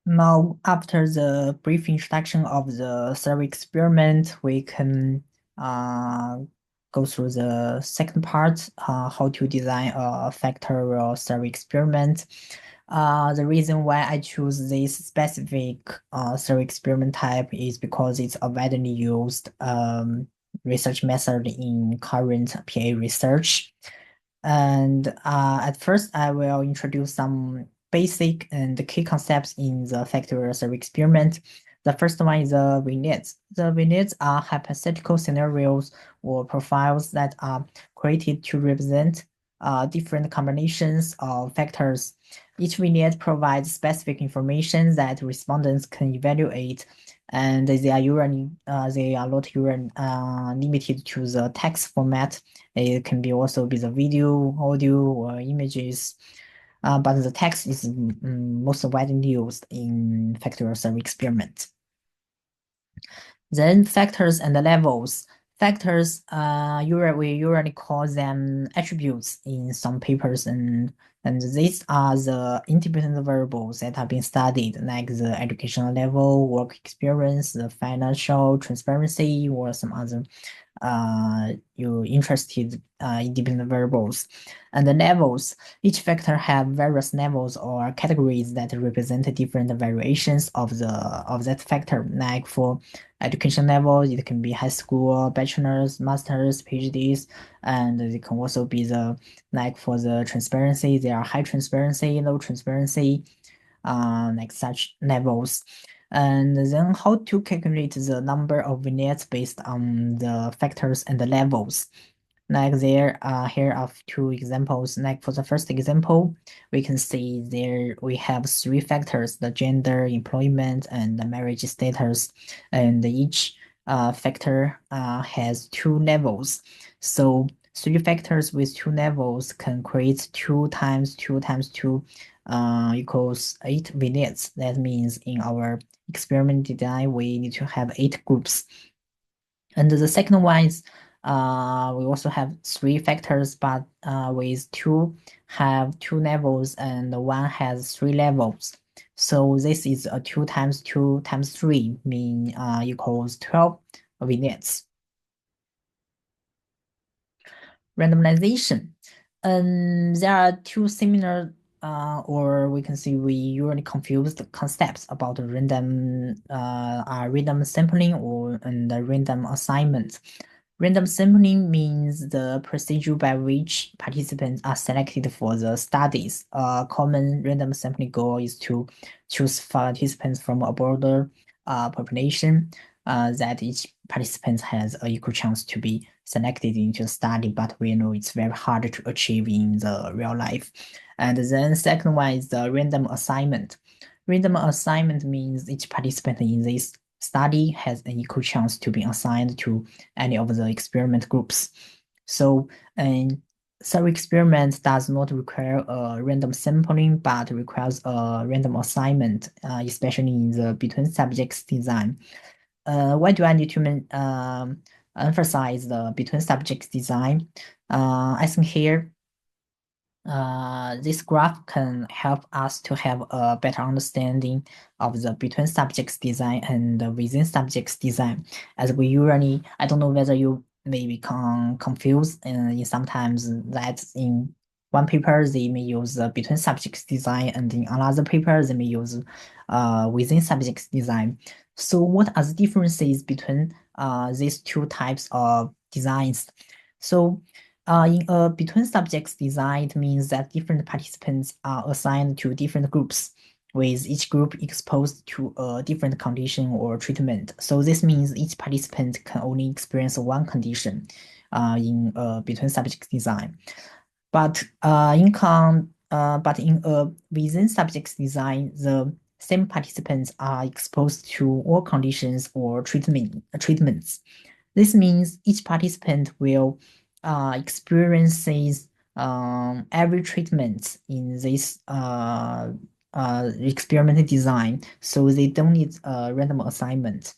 Now, after the brief introduction of the survey experiment, we can go through the second part, how to design a factorial survey experiment. The reason why I choose this specific survey experiment type is because it's a widely used research method in current PA research. And at first, I will introduce some basic and key concepts in the factorial survey experiment. The first one is the vignettes. The vignettes are hypothetical scenarios or profiles that are created to represent different combinations of factors. Each vignette provides specific information that respondents can evaluate, and they are usually they are not usually limited to the text format. It can be also be the video, audio, or images. But the text is most widely used in factorial survey experiment. Then factors and the levels. Factors, we usually call them attributes in some papers, and these are the independent variables that have been studied, like the educational level, work experience, the financial transparency, or some other you interested independent variables. And the levels, each factor have various levels or categories that represent different variations of that factor. Like for education level, it can be high school, bachelor's, master's, PhDs, and it can also be like for the transparency, there are high transparency, low transparency, like such levels. And then how to calculate the number of vignettes based on the factors and the levels. Like here are two examples. Like for the first example, we can see there we have three factors: the gender, employment, and the marriage status. And each factor has two levels. So three factors with two levels can create 2 times 2 times 2 equals 8 vignettes. That means in our experiment design, we need to have 8 groups. And the second one is we also have three factors, but with two have two levels and one has three levels. So this is a 2 times 2 times 3 mean equals 12 vignettes. Randomization. There are two similar, or we can see we usually confuse the concepts about random sampling or and the random assignment. Random sampling means the procedure by which participants are selected for the studies. A common random sampling goal is to choose participants from a broader population that each participant has an equal chance to be selected into the study, but we know it's very hard to achieve in the real life. And then second one is the random assignment. Random assignment means each participant in this study has an equal chance to be assigned to any of the experiment groups. So an survey experiment does not require a random sampling, but requires a random assignment, especially in the between subjects design. Why do I need to emphasize the between subjects design? I think here this graph can help us to have a better understanding of the between subjects design and the within subjects design. As we usually, I don't know whether you may become confused in sometimes that in one paper they may use the between subjects design and in another paper they may use within subjects design. So what are the differences between these two types of designs? So in a between subjects design, it means that different participants are assigned to different groups, with each group exposed to a different condition or treatment. So this means each participant can only experience one condition in a between subjects design. But but in a within subjects design, the same participants are exposed to all conditions or treatments. This means each participant will experiences every treatment in this experiment design, so they don't need a random assignment.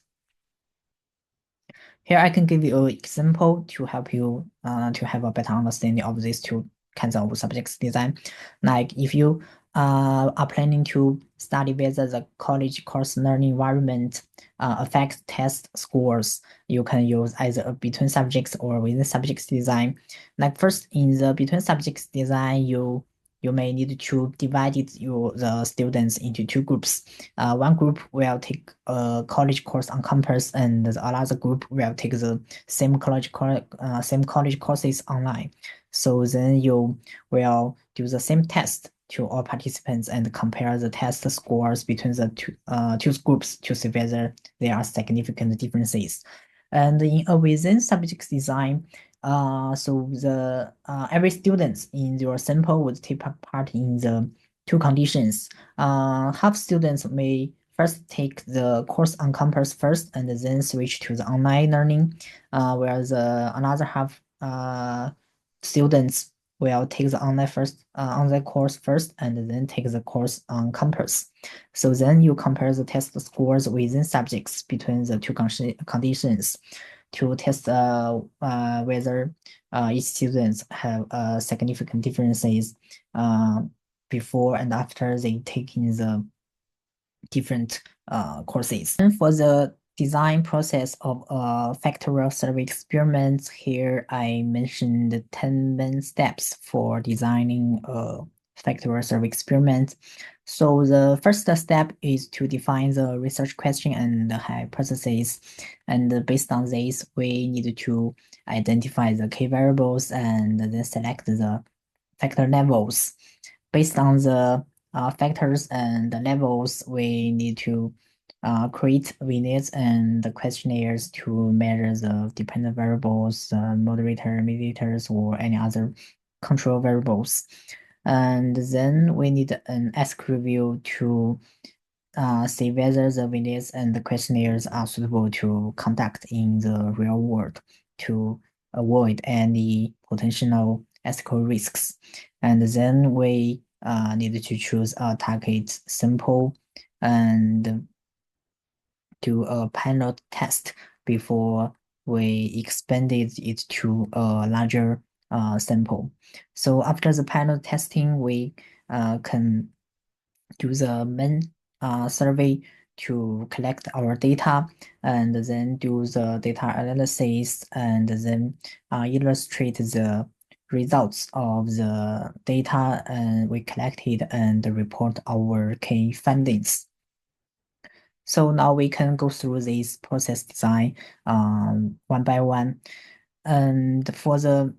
Here I can give you an example to help you to have a better understanding of these two kinds of subjects design. Like if you are planning to study whether the college course learning environment affects test scores, you can use either a between subjects or within subjects design. Like first, in the between subjects design, you may need to divide the students into two groups. One group will take a college course on campus, and the other group will take the same college courses online. So then you will do the same test to all participants and compare the test scores between the two groups to see whether there are significant differences. And in a within subjects design, so the every student in your sample would take part in the two conditions. Half students may first take the course on campus first and then switch to the online learning, whereas another half students will take the online course first and then take the course on campus. So then you compare the test scores within subjects between the two conditions to test whether each students have significant differences before and after they take in the different courses. And for the design process of factorial survey experiments, here I mentioned the 10 main steps for designing a factorial survey experiment. So the first step is to define the research question and the hypothesis. And based on this, we need to identify the key variables and then select the factor levels. Based on the factors and the levels, we need to create vignettes and the questionnaires to measure the dependent variables, moderator, mediators, or any other control variables. And then we need an ask review to see whether the vignettes and the questionnaires are suitable to conduct in the real world to avoid any potential ethical risks. And then we need to choose a target sample and do a pilot test before we expanded it to a larger sample. So after the pilot testing, we can do the main survey to collect our data and then do the data analysis and then illustrate the results of the data and we collected and report our key findings. So now we can go through this process design one by one. And for the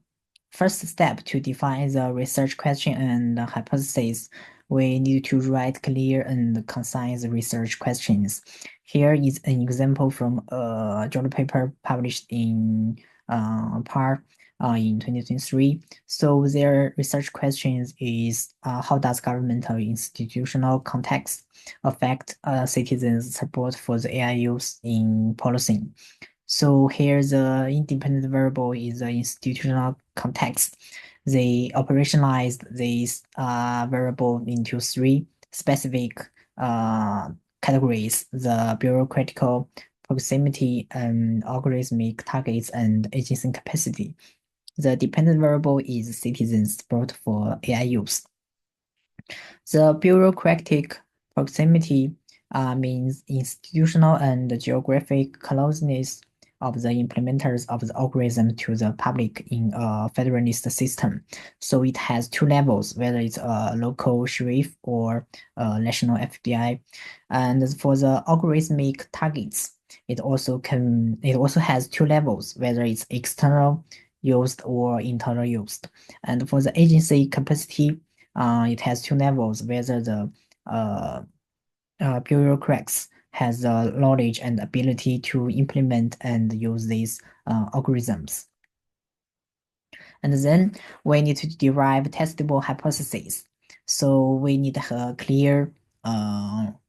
first step to define the research question and the hypothesis, we need to write clear and concise research questions. Here is an example from a journal paper published in PAR in 2023. So their research questions is how does governmental institutional context affect citizens' support for the AI use in policing? So here the independent variable is the institutional context. They operationalized this variable into three specific categories: the bureaucratical proximity and algorithmic targets and agency capacity. The dependent variable is citizens' support for AI use. The bureaucratic proximity means institutional and geographic closeness of the implementers of the algorithm to the public in a federalist system. So it has two levels, whether it's a local sheriff or a national FBI. And for the algorithmic targets, it also has two levels, whether it's external used or internal used. And for the agency capacity, it has two levels, whether the bureaucrats has the knowledge and ability to implement and use these algorithms. And then we need to derive testable hypotheses. So we need a clear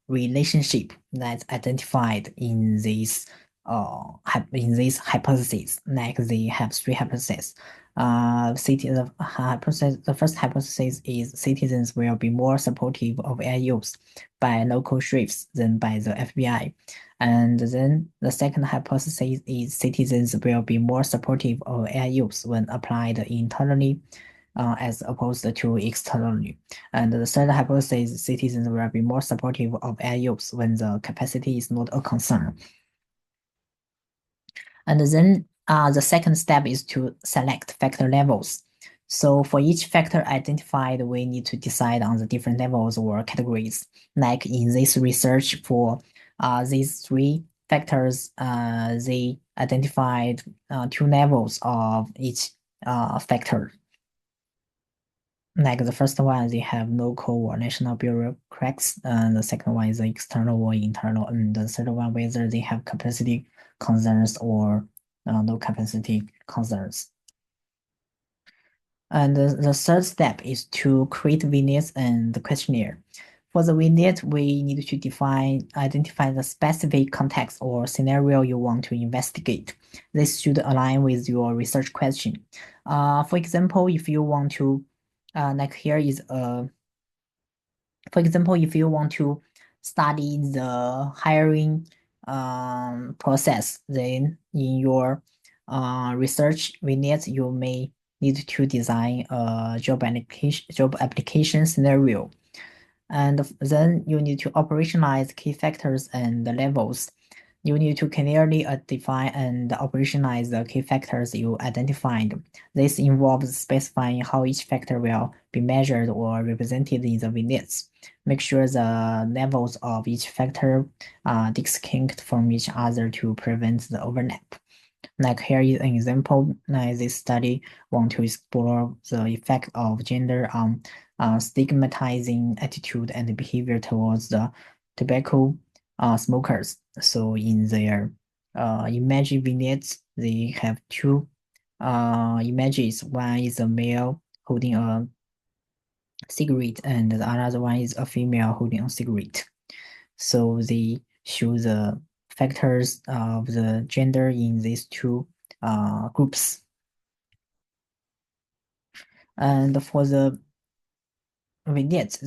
relationship that's identified in these hypotheses. Like they have three hypotheses. The first hypothesis is citizens will be more supportive of AI use by local sheriffs than by the FBI. And then the second hypothesis is citizens will be more supportive of AI use when applied internally as opposed to externally. And the third hypothesis, citizens will be more supportive of AI use when the capacity is not a concern. And then the second step is to select factor levels. So for each factor identified, we need to decide on the different levels or categories. Like in this research for these three factors, they identified two levels of each factor. Like the first one, they have local or national bureaucrats, and the second one is external or internal, and the third one, whether they have capacity concerns or no capacity concerns. And the third step is to create vignettes and the questionnaire. For the vignette, we need to identify the specific context or scenario you want to investigate. This should align with your research question. For example, if you want to, like here is for example, if you want to study the hiring process, then in your research vignette, you may need to design a job application scenario. And then you need to operationalize key factors and the levels. You need to clearly define and operationalize the key factors you identified. This involves specifying how each factor will be measured or represented in the vignettes. Make sure the levels of each factor are distinct from each other to prevent the overlap. Like here is an example. This study want to explore the effect of gender on stigmatizing attitude and behavior towards the tobacco smokers. So in their image vignettes, they have two images. One is a male holding a cigarette, and the other one is a female holding a cigarette. So they show the factors of the gender in these two groups. And for the vignettes,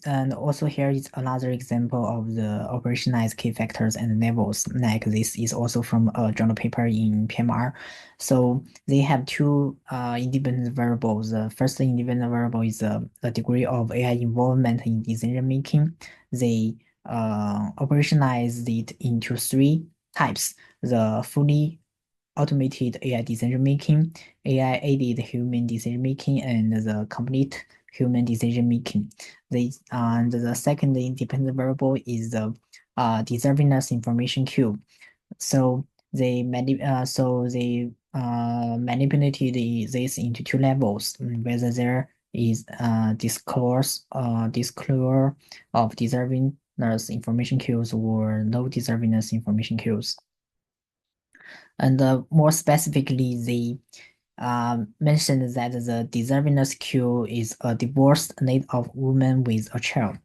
and also here is another example of the operationalized key factors and levels. Like this is also from a journal paper in PMR. So they have two independent variables. The first independent variable is the degree of AI involvement in decision making. They operationalized it into three types: the fully automated AI decision making, AI aided human decision making, and the complete human decision making. And the second independent variable is the deservingness information queue. So they manipulated this into two levels, whether there is disclosure of deservingness information queues or no deservingness information queues. And more specifically, they mentioned that the deservingness queue is a divorced native woman with a child.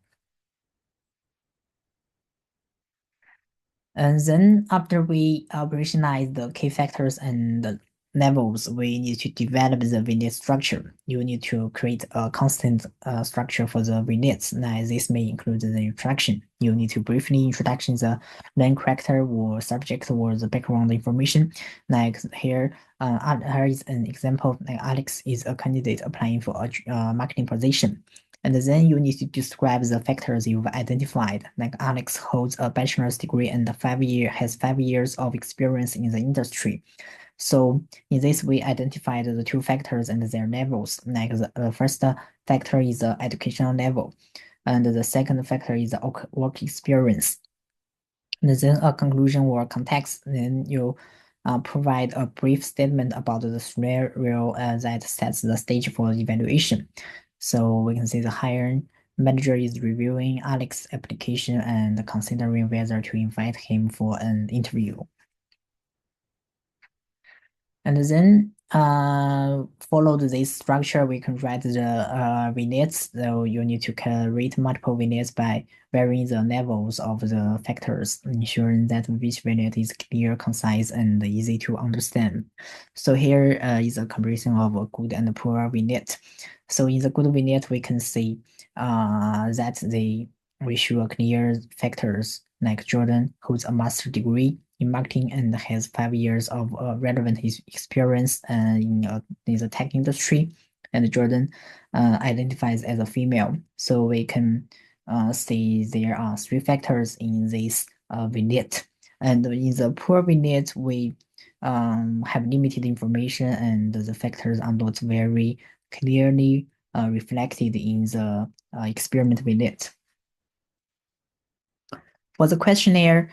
And then after we operationalize the key factors and the levels, we need to develop the vignette structure. You need to create a constant structure for the vignettes. Now, this may include the introduction. You need to briefly introduction the main character or subject or the background information. Like here, here is an example. Like Alex is a candidate applying for a marketing position. And then you need to describe the factors you've identified. Like Alex holds a bachelor's degree and has 5 years of experience in the industry. So in this, we identified the two factors and their levels. Like the first factor is the educational level, and the second factor is the work experience. And then a conclusion or context, then you provide a brief statement about the scenario that sets the stage for evaluation. So we can see the hiring manager is reviewing Alex's application and considering whether to invite him for an interview. And then followed this structure, we can write the vignettes. So you need to create multiple vignettes by varying the levels of the factors, ensuring that each vignette is clear, concise, and easy to understand. So here is a comparison of a good and a poor vignette. So in the good vignette, we can see that we show clear factors like Jordan holds a master's degree in marketing and has 5 years of relevant experience in the tech industry. and Jordan identifies as a female. So we can see there are three factors in this vignette. And in the poor vignette, we have limited information, and the factors are not very clearly reflected in the experiment vignette. For the questionnaire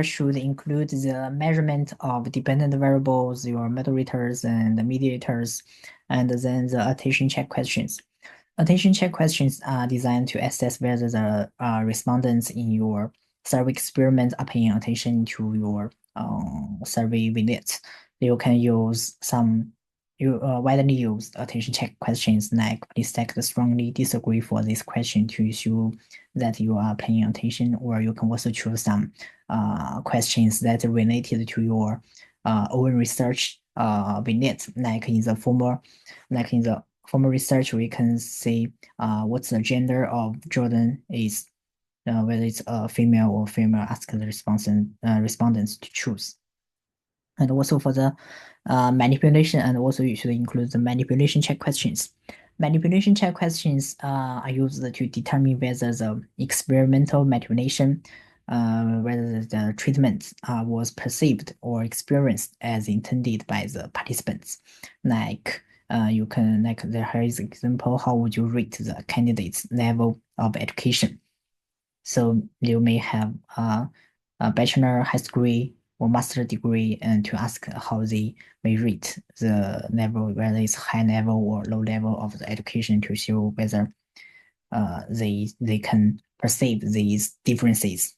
should include the measurement of dependent variables, your moderators and mediators, and then the attention check questions. Attention check questions are designed to assess whether the respondents in your survey experiment are paying attention to your survey visits. You can use some widely used attention check questions like please select strongly disagree for this question to show that you are paying attention, or you can also choose some questions that are related to your own research visits, like in the former research, we can see what's the gender of Jordan is, whether it's a female or female, ask the respondents to choose. And also for the manipulation, and also you should include the manipulation check questions. Manipulation check questions are used to determine whether the experimental manipulation, whether the treatment was perceived or experienced as intended by the participants. Like you can, like there is example, how would you rate the candidate's level of education? So you may have a bachelor, high school, or master degree, and to ask how they may rate the level, whether it's high level or low level of the education, to show whether they can perceive these differences.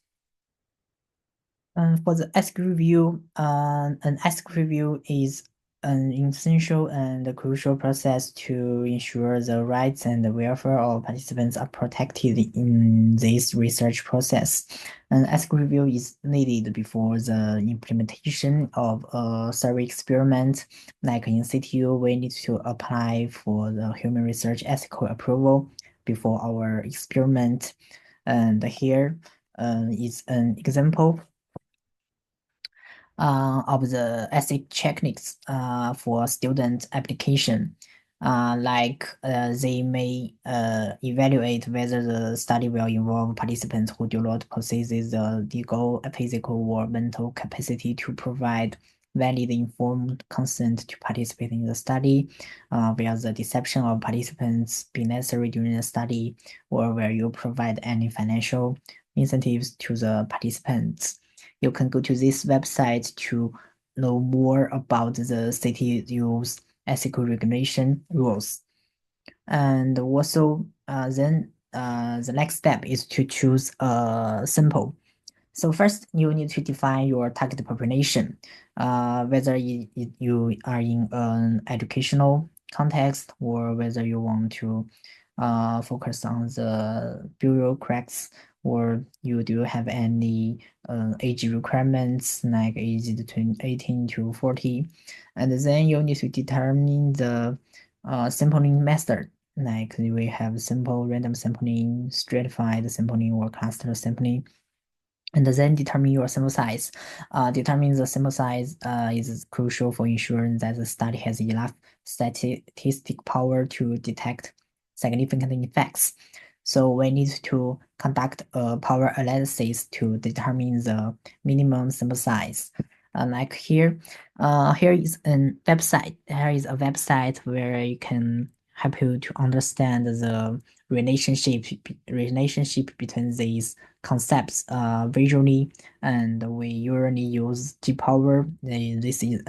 For the ask review, an ask review is an essential and crucial process to ensure the rights and the welfare of participants are protected in this research process. An ask review is needed before the implementation of a survey experiment. Like in CTU, we need to apply for the human research ethical approval before our experiment. And here is an example of the ethic techniques for student application. They may evaluate whether the study will involve participants who do not possess the legal, physical, or mental capacity to provide valid informed consent to participate in the study, will the deception of participants be necessary during the study, or will you provide any financial incentives to the participants? You can go to this website to know more about the CTU's ethical regulation rules. And also, the next step is to choose a sample. So first, you need to define your target population, whether you are in an educational context or whether you want to focus on the bureaucrats, or you do have any age requirements like age between 18 to 40. And then you need to determine the sampling method. Like we have simple random sampling, stratified sampling, or cluster sampling. And then determine your sample size. Determining the sample size is crucial for ensuring that the study has enough statistic power to detect significant effects. So we need to conduct a power analysis to determine the minimum sample size. Like here, here is a website. Here is a website where you can help you to understand the relationship between these concepts visually, and we usually use G-Power. This is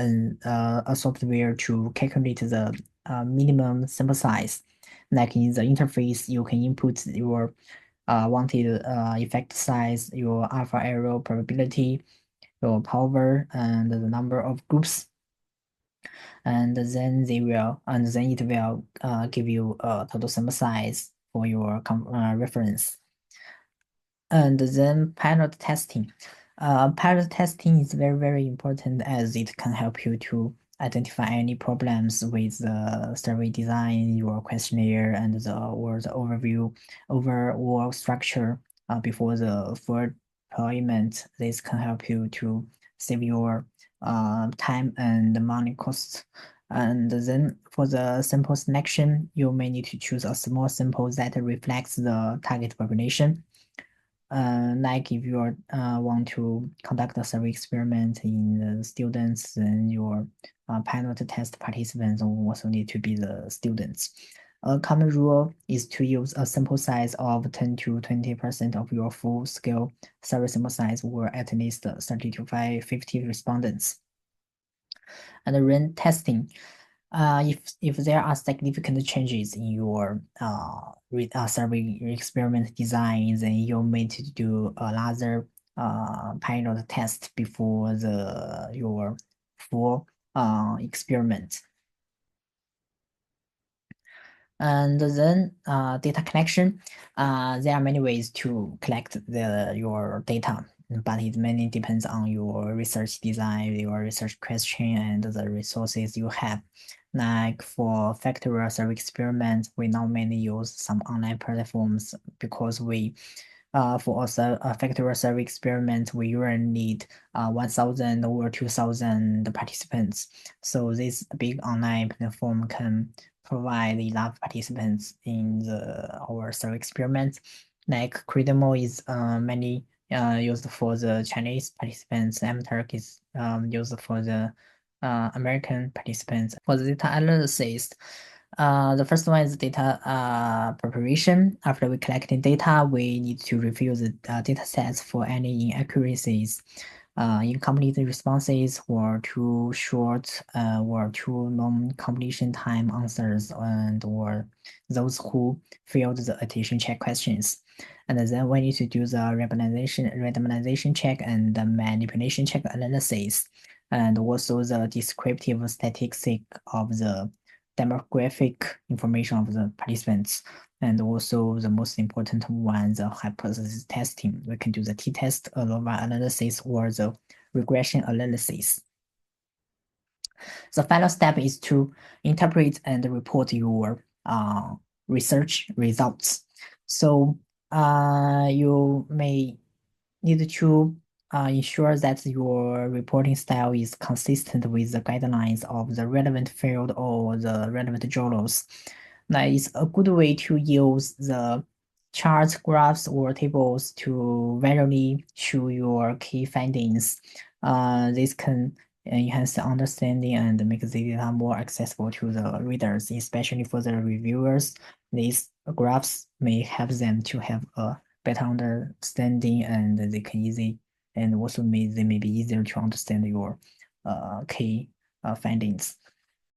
a software to calculate the minimum sample size. Like in the interface, you can input your wanted effect size, your alpha error probability, your power, and the number of groups. And then it will give you a total sample size for your reference. And then pilot testing. Pilot testing is very, very important, as it can help you to identify any problems with the survey design, your questionnaire, and the overall structure before the full deployment. This can help you to save your time and money costs. And then for the sample selection, you may need to choose a small sample that reflects the target population. Like if you want to conduct a survey experiment in the students, then your pilot test participants also need to be the students. A common rule is to use a sample size of 10 to 20% of your full-scale survey sample size, or at least 30 to 50 respondents. And run testing. If there are significant changes in your survey experiment design, then you may need to do another pilot test before your full experiment. And then data collection. There are many ways to collect your data, but it mainly depends on your research design, your research question, and the resources you have. Like for factorial survey experiments, we now mainly use some online platforms because for a factorial survey experiment, we usually need 1,000 or 2,000 participants. So this big online platform can provide enough participants in our survey experiments. Like Credible is mainly used for the Chinese participants. MTurk is used for the American participants. For the data analysis, the first one is data preparation. After we collecting data, we need to review the data sets for any inaccuracies, incomplete responses, or too short or too long completion time answers, and or those who failed the attention check questions. And then we need to do the randomization check and the manipulation check analysis, and also the descriptive statistic of the demographic information of the participants, and also the most important one, the hypothesis testing. We can do the t-test, ANOVA analysis, or the regression analysis. The final step is to interpret and report your research results. So you may need to ensure that your reporting style is consistent with the guidelines of the relevant field or the relevant journals. That is a good way to use the charts, graphs, or tables to visually show your key findings. This can enhance the understanding and make the data more accessible to the readers, especially for the reviewers. These graphs may help them to have a better understanding, and they can easy, and also they may be easier to understand your key findings.